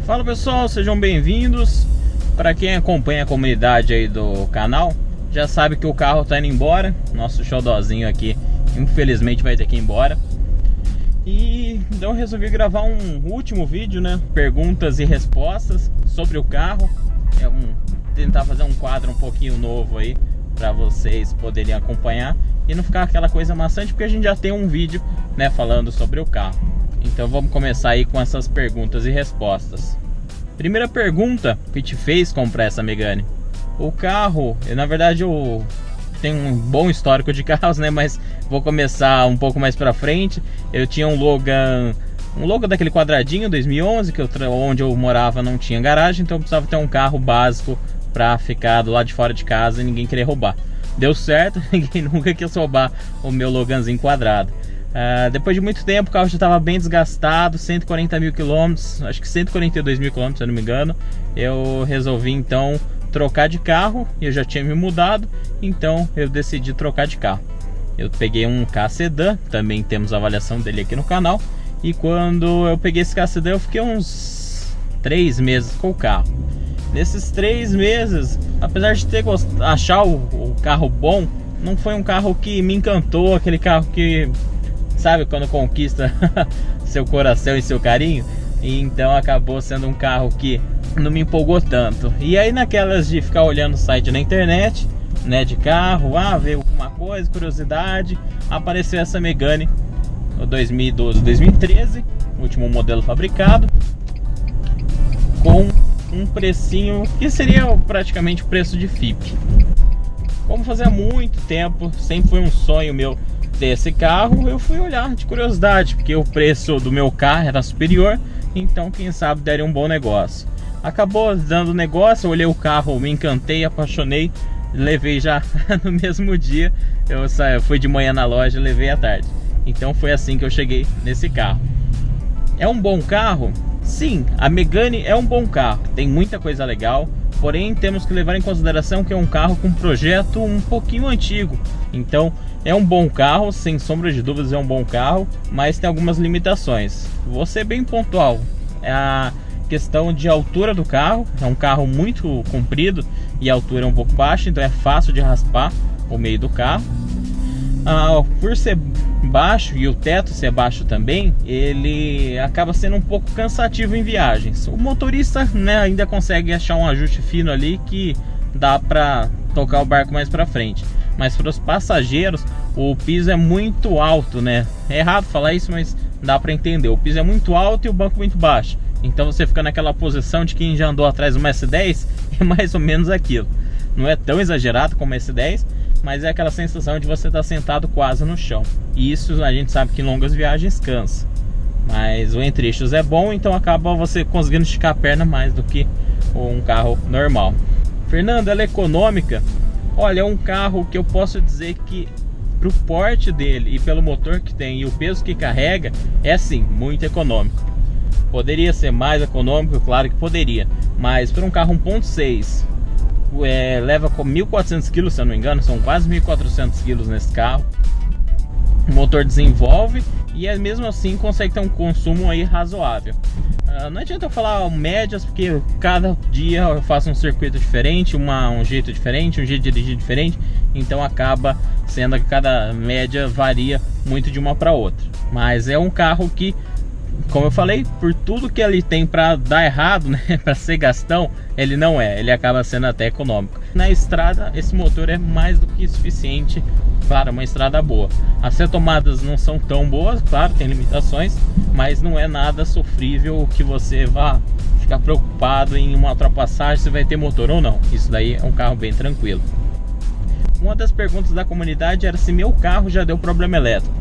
Fala pessoal, sejam bem-vindos. Para quem acompanha a comunidade aí do canal, já sabe que o carro tá indo embora. Nosso xodózinho aqui, infelizmente, vai ter que ir embora. E então eu resolvi gravar um último vídeo, né? Perguntas e respostas sobre o carro. Tentar fazer um quadro um pouquinho novo aí, para vocês poderem acompanhar e não ficar aquela coisa maçante, porque a gente já tem um vídeo, né, falando sobre o carro. Então vamos começar aí com essas perguntas e respostas. Primeira pergunta que te fez comprar essa Megane. O carro, na verdade eu tenho um bom histórico de carros, né? Mas vou começar um pouco mais pra frente. Eu tinha um Logan daquele quadradinho 2011, onde eu morava não tinha garagem, então eu precisava ter um carro básico pra ficar do lado de fora de casa e ninguém querer roubar. Deu certo, ninguém nunca quis roubar o meu Loganzinho quadrado. Depois de muito tempo o carro já estava bem desgastado, 140 mil quilômetros, acho que 142 mil quilômetros, se eu não me engano. Eu resolvi então trocar de carro, eu já tinha me mudado, então eu decidi trocar de carro. Eu peguei um Ka Sedan, também temos a avaliação dele aqui no canal. E quando eu peguei esse Ka Sedan, eu fiquei uns 3 meses com o carro. Nesses 3 meses, apesar de achar o carro bom, não foi um carro que me encantou, aquele carro que, sabe, quando conquista seu coração e seu carinho. Então acabou sendo um carro que não me empolgou tanto. E aí naquelas de ficar olhando o site na internet, né, de carro, ver alguma coisa, curiosidade, apareceu essa Megane 2012, 2013, último modelo fabricado, com um precinho que seria praticamente o preço de FIP. Como fazia muito tempo, sempre foi um sonho meu ter esse carro, eu fui olhar de curiosidade, porque o preço do meu carro era superior, então quem sabe daria um bom negócio. Acabou dando negócio, eu olhei o carro, me encantei, apaixonei, levei já no mesmo dia. Eu fui de manhã na loja e levei à tarde. Então foi assim que eu cheguei nesse carro. É um bom carro? Sim, a Megane é um bom carro, tem muita coisa legal, porém temos que levar em consideração que é um carro com projeto um pouquinho antigo. Então é um bom carro, sem sombra de dúvidas é um bom carro, mas tem algumas limitações. Vou ser bem pontual. É a questão de altura do carro, é um carro muito comprido e a altura é um pouco baixa, então é fácil de raspar o meio do carro. Por ser baixo e o teto ser baixo também, ele acaba sendo um pouco cansativo em viagens. O motorista, né, ainda consegue achar um ajuste fino ali que dá para tocar o barco mais para frente, mas para os passageiros o piso é muito alto, né? É errado falar isso, mas dá para entender. O piso é muito alto e o banco muito baixo, então você fica naquela posição de quem já andou atrás de uma S10, é mais ou menos aquilo. Não é tão exagerado como a S10, mas é aquela sensação de você estar sentado quase no chão. E isso a gente sabe que em longas viagens cansa. Mas o entre-eixos é bom, então acaba você conseguindo esticar a perna mais do que um carro normal. Fernando, ela é econômica? Olha, é um carro que eu posso dizer que pro porte dele e pelo motor que tem e o peso que carrega, é sim, muito econômico. Poderia ser mais econômico, claro que poderia, mas para um carro 1.6 leva com 1.400 kg, se eu não me engano, são quase 1.400 kg nesse carro. O motor desenvolve e mesmo assim consegue ter um consumo aí razoável. Não adianta eu falar médias, porque cada dia eu faço um circuito diferente, um jeito diferente, um jeito de dirigir diferente, então acaba sendo que cada média varia muito de uma para outra. Mas é um carro que, como eu falei, por tudo que ele tem para dar errado, né, para ser gastão, ele não é, ele acaba sendo até econômico. Na estrada, esse motor é mais do que suficiente para uma estrada boa. As retomadas não são tão boas, claro, tem limitações, mas não é nada sofrível que você vá ficar preocupado em uma ultrapassagem se vai ter motor ou não. Isso daí é um carro bem tranquilo. Uma das perguntas da comunidade era se meu carro já deu problema elétrico.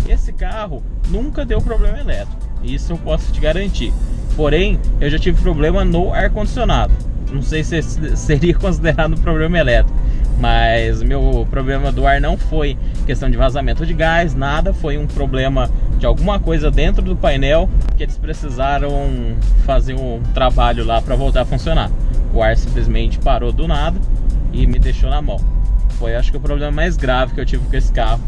Esse carro nunca deu problema elétrico, isso eu posso te garantir. Porém, eu já tive problema no ar-condicionado. Não sei se seria considerado um problema elétrico, mas meu problema do ar não foi questão de vazamento de gás, nada. Foi um problema de alguma coisa dentro do painel que eles precisaram fazer um trabalho lá para voltar a funcionar. O ar simplesmente parou do nada e me deixou na mão. Foi, acho que, o problema mais grave que eu tive com esse carro.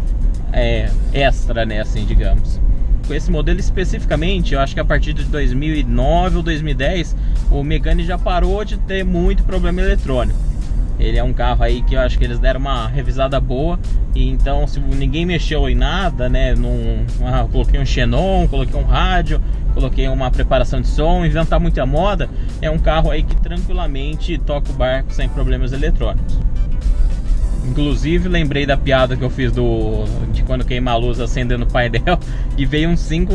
Extra, né, assim, digamos. eletrônico, esse modelo especificamente, eu acho que a partir de 2009 ou 2010, o Megane já parou de ter muito problema eletrônico. Ele é um carro aí que eu acho que eles deram uma revisada boa. E então, se ninguém mexeu em nada, né? Coloquei um xenon, coloquei um rádio, coloquei uma preparação de som, inventar muita moda. É um carro aí que tranquilamente toca o barco sem problemas eletrônicos. Inclusive, lembrei da piada que eu fiz de quando queima a luz acendendo o painel. E veio uns 5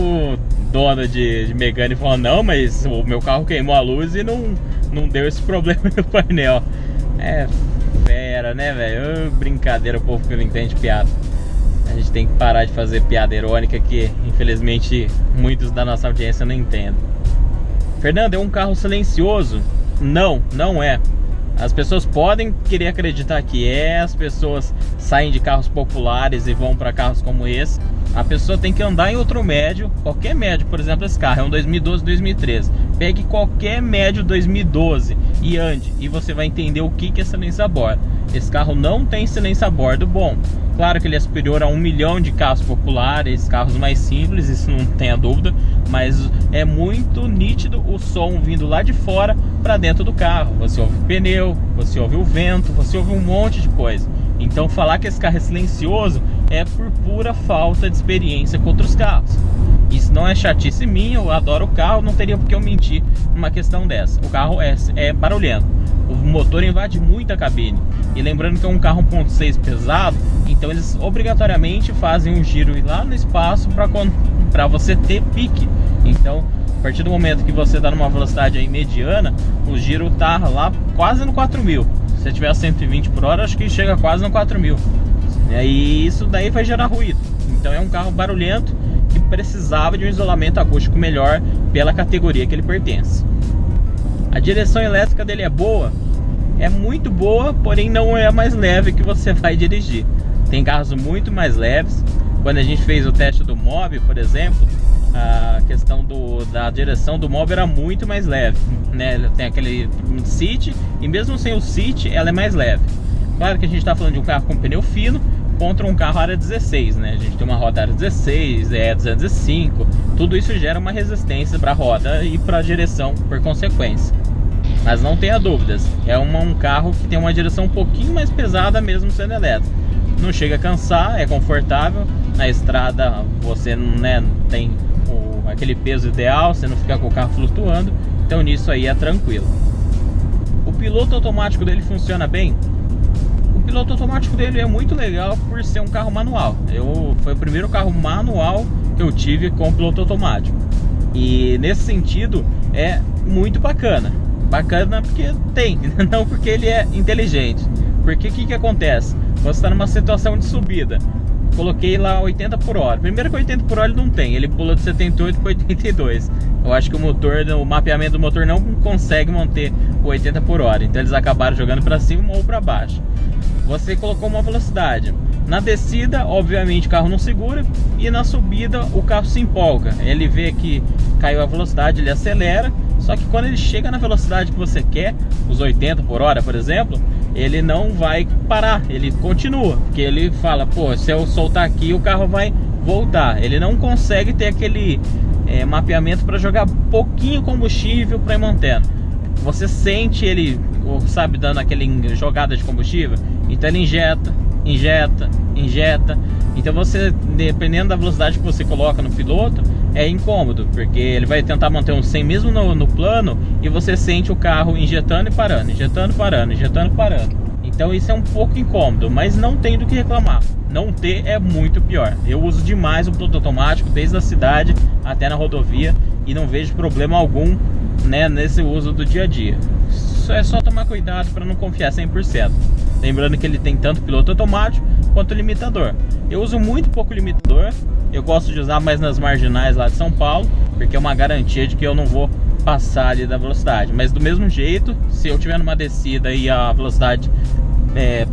donos de Megane falando: não, mas o meu carro queimou a luz e não deu esse problema no painel. É fera, né, velho? Brincadeira, o povo que não entende piada. A gente tem que parar de fazer piada irônica, que infelizmente muitos da nossa audiência não entendem. Fernando, é um carro silencioso? Não, não é. As pessoas podem querer acreditar que é. As pessoas saem de carros populares e vão para carros como esse. A pessoa tem que andar em outro médio, qualquer médio. Por exemplo, esse carro é um 2012, 2013. Pegue qualquer médio 2012 e ande, e você vai entender o que é silêncio a bordo. Esse carro não tem silêncio a bordo bom. Claro que ele é superior a 1 milhão de carros populares, carros mais simples, isso não tenha dúvida. Mas é muito nítido o som vindo lá de fora para dentro do carro. Você ouve o pneu, você ouve o vento, você ouve um monte de coisa. Então falar que esse carro é silencioso é por pura falta de experiência com outros carros. Isso não é chatice minha, eu adoro o carro, não teria por que eu mentir numa questão dessa. O carro é barulhento, o motor invade muito a cabine. E lembrando que é um carro 1.6 pesado, então eles obrigatoriamente fazem um giro lá no espaço para você ter pique. Então, a partir do momento que você está numa velocidade aí mediana, o giro está lá quase no 4.000. Se você tiver a 120 por hora, acho que chega quase no 4.000. E isso daí vai gerar ruído. Então é um carro barulhento que precisava de um isolamento acústico melhor pela categoria que ele pertence. A direção elétrica dele é boa? É muito boa, porém não é a mais leve que você vai dirigir. Tem carros muito mais leves. Quando a gente fez o teste do Mobi, por exemplo, a questão da direção do Mobi era muito mais leve, né? Tem aquele seat, e mesmo sem o seat, ela é mais leve. Claro que a gente está falando de um carro com pneu fino contra um carro área 16, né? A gente tem uma roda área 16, 205, tudo isso gera uma resistência para a roda e para a direção por consequência. Mas não tenha dúvidas, é um carro que tem uma direção um pouquinho mais pesada mesmo sendo elétrico. Não chega a cansar, é confortável, na estrada você não tem aquele peso ideal, você não fica com o carro flutuando, então nisso aí é tranquilo. O piloto automático dele funciona bem? O piloto automático dele é muito legal por ser um carro manual. Foi o primeiro carro manual que eu tive com piloto automático. E nesse sentido é muito bacana. Bacana porque tem, não porque ele é inteligente. Porque o que acontece? Você está numa situação de subida. Coloquei lá 80 por hora. Primeiro que 80 por hora ele não tem, ele pula de 78 para 82. Eu acho que o mapeamento do motor não consegue manter o 80 por hora. Então eles acabaram jogando para cima ou para baixo. Você colocou uma velocidade. Na descida, obviamente, o carro não segura. E na subida, o carro se empolga. Ele vê que caiu a velocidade, ele acelera. Só que quando ele chega na velocidade que você quer, os 80 por hora, por exemplo, ele não vai parar, ele continua. Porque ele fala, pô, se eu soltar aqui, o carro vai voltar. Ele não consegue ter aquele mapeamento para jogar pouquinho combustível para ir mantendo. Você sente ele, sabe, dando aquele jogada de combustível. Então ele injeta. Então você, dependendo da velocidade que você coloca no piloto, é incômodo, porque ele vai tentar manter um 100 mesmo no plano, e você sente o carro injetando e parando, injetando, parando, injetando, parando. Então isso é um pouco incômodo, mas não tem do que reclamar. Não ter é muito pior. Eu uso demais o piloto automático, desde a cidade até na rodovia, e não vejo problema algum, né, nesse uso do dia a dia. É só tomar cuidado para não confiar 100%. Lembrando que ele tem tanto piloto automático quanto limitador. Eu uso muito pouco limitador. Eu gosto de usar mais nas marginais lá de São Paulo, porque é uma garantia de que eu não vou passar ali da velocidade. Mas do mesmo jeito, se eu tiver numa descida e a velocidade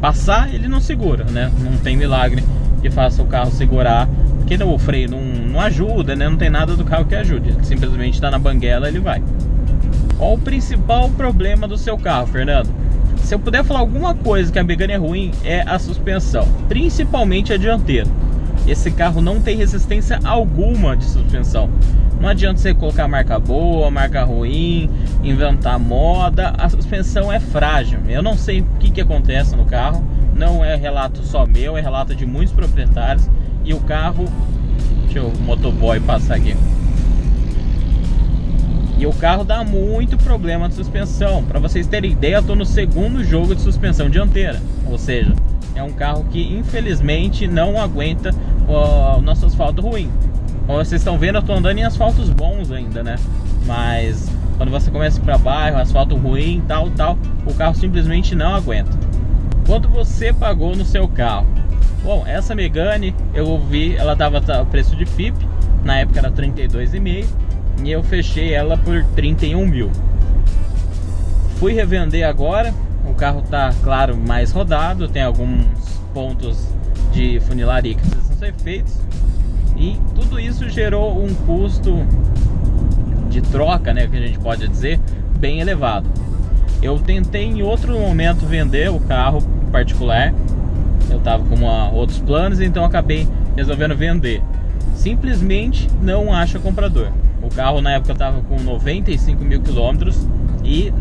passar, ele não segura, né? Não tem milagre que faça o carro segurar, porque o freio não ajuda, né? Não tem nada do carro que ajude. Ele simplesmente está na banguela, ele vai. Qual o principal problema do seu carro, Fernando? Se eu puder falar alguma coisa que a Megane é ruim, é a suspensão, principalmente a dianteira. esse carro não tem resistência alguma de suspensão. Não adianta você colocar marca boa, marca ruim, inventar moda, a suspensão é frágil. Eu não sei o que acontece no carro, não é relato só meu, é relato de muitos proprietários. E o carro, deixa o motoboy passar aqui. E o carro dá muito problema de suspensão. Para vocês terem ideia, eu estou no segundo jogo de suspensão dianteira. Ou seja, é um carro que infelizmente não aguenta o nosso asfalto ruim. Como vocês estão vendo, eu estou andando em asfaltos bons ainda, né? Mas quando você começa para bairro, asfalto ruim, tal, o carro simplesmente não aguenta. Quanto você pagou no seu carro? Bom, essa Megane eu vi, ela dava preço de FIP, na época era 32,5, e eu fechei ela por 31 mil. Fui revender agora, o carro tá, claro, mais rodado, tem alguns pontos de funilaria que precisam ser feitos, e tudo isso gerou um custo de troca, né, que a gente pode dizer, bem elevado. Eu tentei em outro momento vender o carro particular, eu tava com outros planos, então acabei resolvendo vender. Simplesmente não acha comprador. O carro na época tava com 95 mil quilômetros e,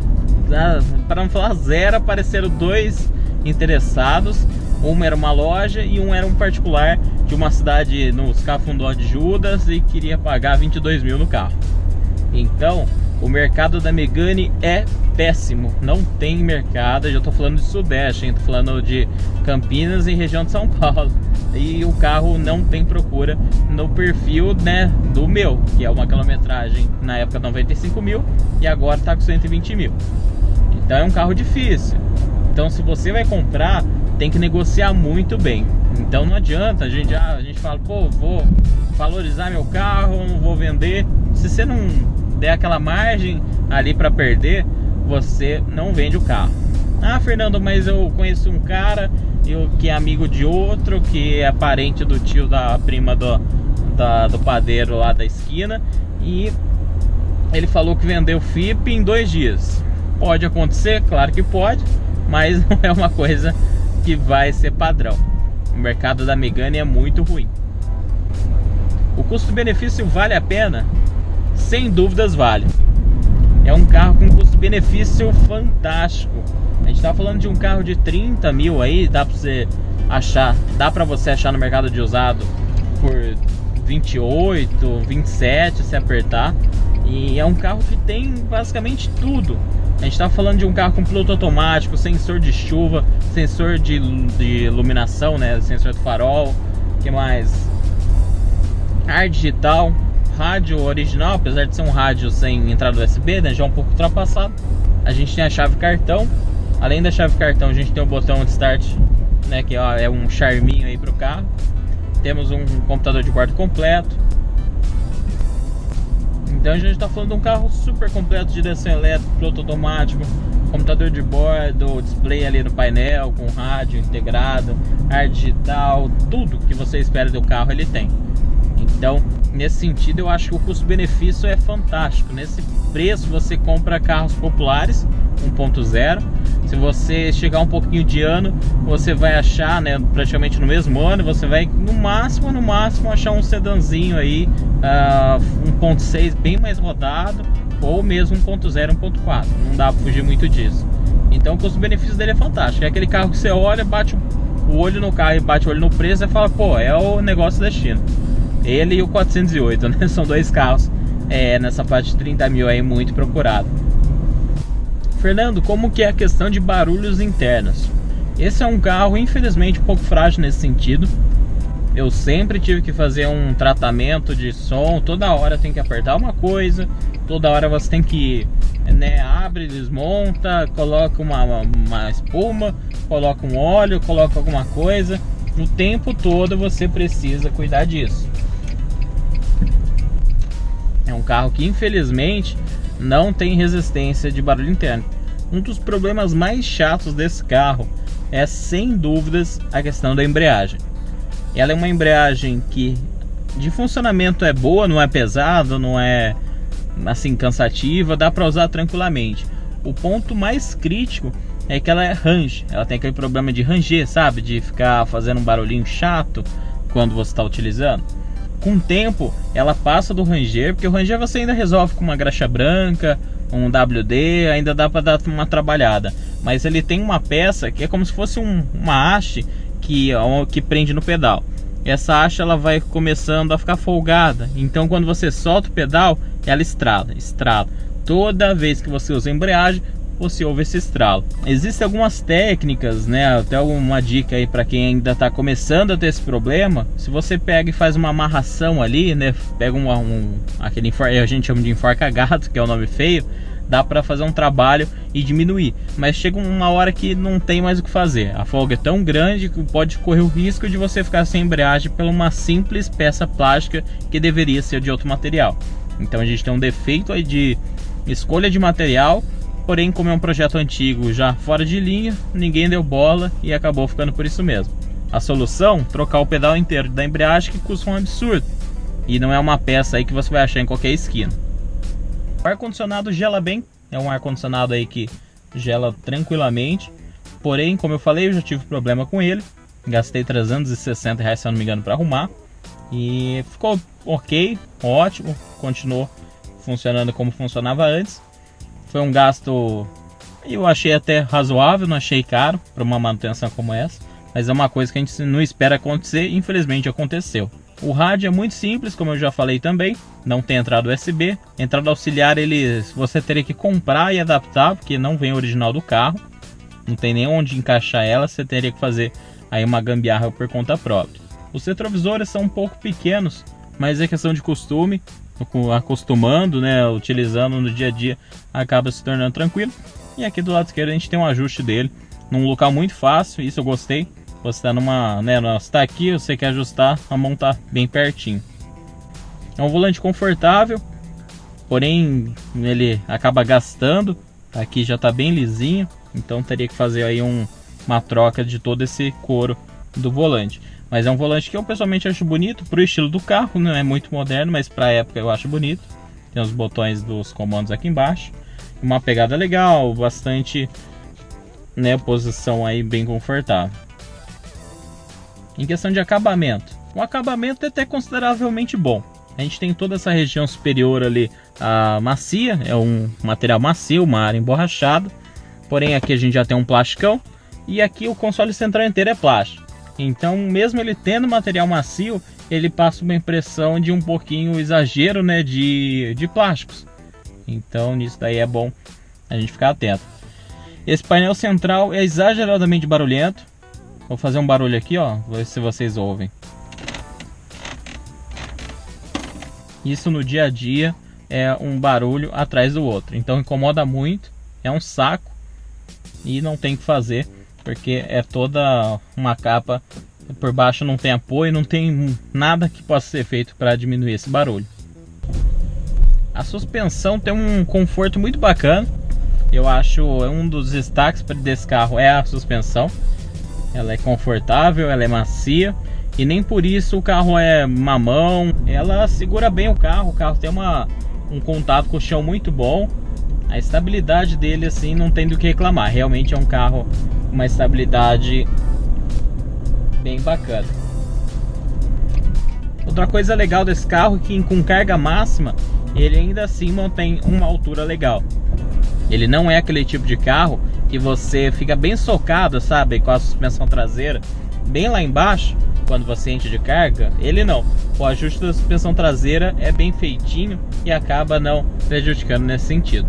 para não falar zero, apareceram dois interessados. Um era uma loja e um era um particular de uma cidade nos Cafundó de Judas e queria pagar 22 mil no carro. Então, o mercado da Megane é péssimo, não tem mercado. Eu já estou falando de Sudeste, estou falando de Campinas e região de São Paulo. E o carro não tem procura no perfil, né, do meu, que é uma quilometragem na época 95 mil e agora está com 120 mil. Então é um carro difícil. Então se você vai comprar, tem que negociar muito bem. Então não adianta a gente fala, pô, vou valorizar meu carro, não vou vender. Se você não der aquela margem ali para perder, você não vende o carro. Ah, Fernando, mas eu conheço um cara que é amigo de outro, que é parente do tio da prima do padeiro lá da esquina, e ele falou que vendeu FIP em 2 dias. Pode acontecer? Claro que pode, mas não é uma coisa que vai ser padrão. O mercado da Megane é muito ruim. O custo-benefício vale a pena? Sem dúvidas vale. É um carro com custo-benefício fantástico. A gente tá falando de um carro de 30 mil aí, dá pra você achar no mercado de usado por 28, 27 se apertar. E é um carro que tem basicamente tudo. A gente tá falando de um carro com piloto automático, sensor de chuva, sensor de iluminação, né, sensor do farol, que mais? Ar digital, rádio original, apesar de ser um rádio sem entrada USB, né, já um pouco ultrapassado. A gente tem a chave cartão. Além da chave cartão, a gente tem o botão de start, né, que é um charminho aí pro carro. Temos um computador de bordo completo. Então a gente está falando de um carro super completo, direção elétrica, piloto automático, computador de bordo, display ali no painel, com rádio integrado, ar digital, tudo que você espera do carro ele tem. Então, nesse sentido, eu acho que o custo-benefício é fantástico. Nesse preço você compra carros populares 1.0. Se você chegar um pouquinho de ano, você vai achar, né, praticamente no mesmo ano, você vai no máximo achar um sedanzinho aí 1.6 bem mais rodado, ou mesmo 1.0, 1.4. Não dá pra fugir muito disso. Então o custo-benefício dele é fantástico. É aquele carro que você olha, bate o olho no carro e bate o olho no preço e fala, pô, é o negócio da China. Ele e o 408, né? São dois carros nessa faixa de 30 mil aí, muito procurado. Fernando, como que é a questão de barulhos internos? Esse é um carro, infelizmente, um pouco frágil nesse sentido. Eu sempre tive que fazer um tratamento de som. Toda hora tem que apertar uma coisa, toda hora você tem que, né, abre, desmonta, coloca uma espuma, coloca um óleo, coloca alguma coisa. O tempo todo você precisa cuidar disso. É um carro que infelizmente não tem resistência de barulho interno. Um dos problemas mais chatos desse carro é, sem dúvidas, a questão da embreagem. Ela é uma embreagem que de funcionamento é boa, não é pesada, não é assim cansativa, dá para usar tranquilamente. O ponto mais crítico é que ela range. Ela tem aquele problema de ranger, sabe? De ficar fazendo um barulhinho chato. quando você está utilizando. Com o tempo, ela passa do Ranger, porque o Ranger você ainda resolve com uma graxa branca, um WD, ainda dá para dar uma trabalhada. Mas ele tem uma peça que é como se fosse uma haste que prende no pedal. Essa haste ela vai começando a ficar folgada, então quando você solta o pedal, ela estrala. Toda vez que você usa a embreagem, você ouve esse estralo. Existem algumas técnicas, né? Até uma dica aí para quem ainda está começando a ter esse problema. Se você pega e faz uma amarração ali, né? Pega aquele a gente chama de enforca-gato, que é o nome feio. Dá para fazer um trabalho e diminuir, mas chega uma hora que não tem mais o que fazer. A folga é tão grande que pode correr o risco de você ficar sem embreagem por uma simples peça plástica que deveria ser de outro material. Então a gente tem um defeito aí de escolha de material, porém como é um projeto antigo já fora de linha, ninguém deu bola e acabou ficando por isso mesmo. A solução, trocar o pedal inteiro da embreagem, que custa um absurdo, e não é uma peça aí que você vai achar em qualquer esquina. O ar-condicionado gela bem, é um ar-condicionado aí que gela tranquilamente, porém, como eu falei, eu já tive problema com ele, gastei R$360, se eu não me engano, para arrumar, e ficou ok, ótimo, continuou funcionando como funcionava antes. Foi um gasto, eu achei até razoável, não achei caro para uma manutenção como essa, mas é uma coisa que a gente não espera acontecer, e infelizmente aconteceu. O rádio é muito simples, como eu já falei também, não tem entrada USB. Entrada auxiliar você teria que comprar e adaptar, porque não vem original do carro, não tem nem onde encaixar ela, você teria que fazer aí uma gambiarra por conta própria. Os retrovisores são um pouco pequenos, mas é questão de costume, acostumando, né, utilizando no dia a dia, acaba se tornando tranquilo. E aqui do lado esquerdo a gente tem um ajuste dele, num local muito fácil, isso eu gostei. Você está você tá aqui, você quer ajustar, a mão tá bem pertinho. É um volante confortável, porém ele acaba gastando. Aqui já está bem lisinho, então teria que fazer aí uma troca de todo esse couro do volante. Mas é um volante que eu pessoalmente acho bonito, pro estilo do carro, não é muito moderno, mas para a época eu acho bonito. Tem os botões dos comandos aqui embaixo, uma pegada legal, bastante, né, posição aí bem confortável. Em questão de acabamento, o acabamento é até consideravelmente bom. A gente tem toda essa região superior ali macia, é um material macio, uma área emborrachada. Porém aqui a gente já tem um plasticão, e aqui o console central inteiro é plástico. Então mesmo ele tendo material macio, ele passa uma impressão de um pouquinho exagero, né, de plásticos. Então nisso daí é bom a gente ficar atento. Esse painel central é exageradamente barulhento. Vou fazer um barulho aqui, ó, vou ver se vocês ouvem. Isso no dia a dia é um barulho atrás do outro, então incomoda muito, é um saco e não tem o que fazer, porque é toda uma capa, por baixo não tem apoio, não tem nada que possa ser feito para diminuir esse barulho. A suspensão tem um conforto muito bacana, eu acho um dos destaques desse carro é a suspensão. Ela é confortável, ela é macia, e nem por isso o carro é mamão. Ela segura bem o carro tem um contato com o chão muito bom. A estabilidade dele assim não tem do que reclamar, realmente é um carro com uma estabilidade bem bacana. Outra coisa legal desse carro é que com carga máxima ele ainda assim mantém uma altura legal. Ele não é aquele tipo de carro que você fica bem socado, sabe, com a suspensão traseira bem lá embaixo quando você enche de carga. Ele não, o ajuste da suspensão traseira é bem feitinho e acaba não prejudicando nesse sentido.